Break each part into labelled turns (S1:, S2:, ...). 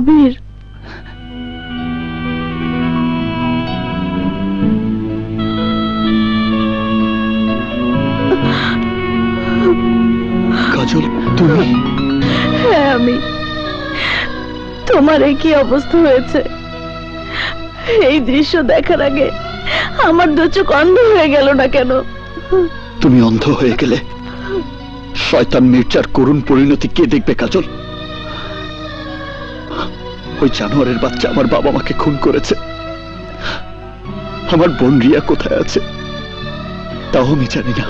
S1: আবির,
S2: কাজল তুমি?
S1: হ্যাঁ আমি। তোমার কি অবস্থা হয়েছে? এই দৃশ্য দেখার আগে আমার দু চোখ অন্ধ হয়ে গেল না কেন?
S2: তুমি অন্ধ হয়ে গেলে শয়তান মির্জার করুণ পরিণতি কে দেখবে কাজল? ওই জানোয়ারের বাচ্চা আমার বাবা মাকে খুন করেছে। আমার বোন রিয়া কোথায় আছে তাও আমি জানি না।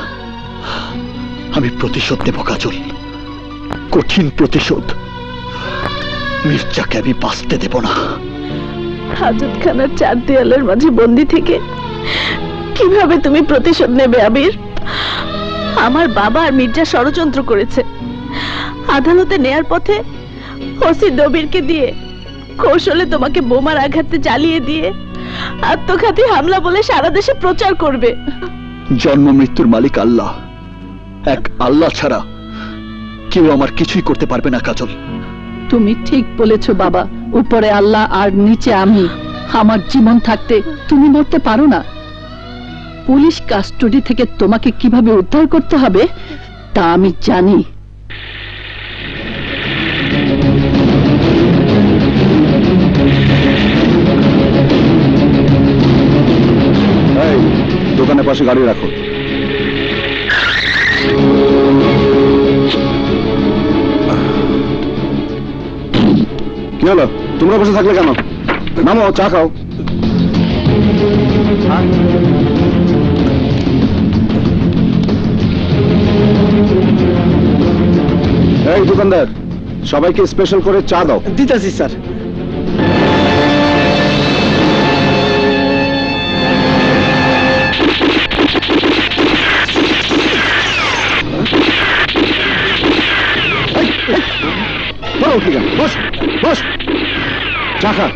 S2: আমি প্রতিশোধ নেব কাজল, কঠিন প্রতিশোধ। মির্জাকে আমি বাঁচতে দেব না।
S1: হাজতখানার 4 দেয়ালের মাঝে বন্দি থেকে কিভাবে তুমি প্রতিশোধ নেবে আবির? আমার বাবা আর মির্জা ষড়যন্ত্র করেছে। আদালতে নেয়ার পথে ওসি দবিরকে দিয়ে কৌশলে তোমাকে বোমার আঘাতে জ্বালিয়ে দিয়ে আত্মঘাতী হামলা বলে সারা দেশে প্রচার করবে।
S2: জন্ম মৃত্যুর মালিক আল্লাহ, এক আল্লাহ ছাড়া কেউ আমার কিছুই করতে পারবে না কাজল।
S3: তুমি ঠিক বলেছো বাবা, উপরে আল্লাহ আর নিচে আমি। আমার জীবন থাকতে তুমি মরতে পারো না। পুলিশ কাস্টডি থেকে তোমাকে কিভাবে উদ্ধার করতে হবে তা আমি জানি।
S2: দোকানের পাশে গাড়ি রাখো। কি হলো, তোমরা বসে থাকলে কেন? নামো, চা খাও। এই দোকানদার, সবাইকে স্পেশাল করে চা দাও। দিতেছি স্যার। বস বস, চা খা।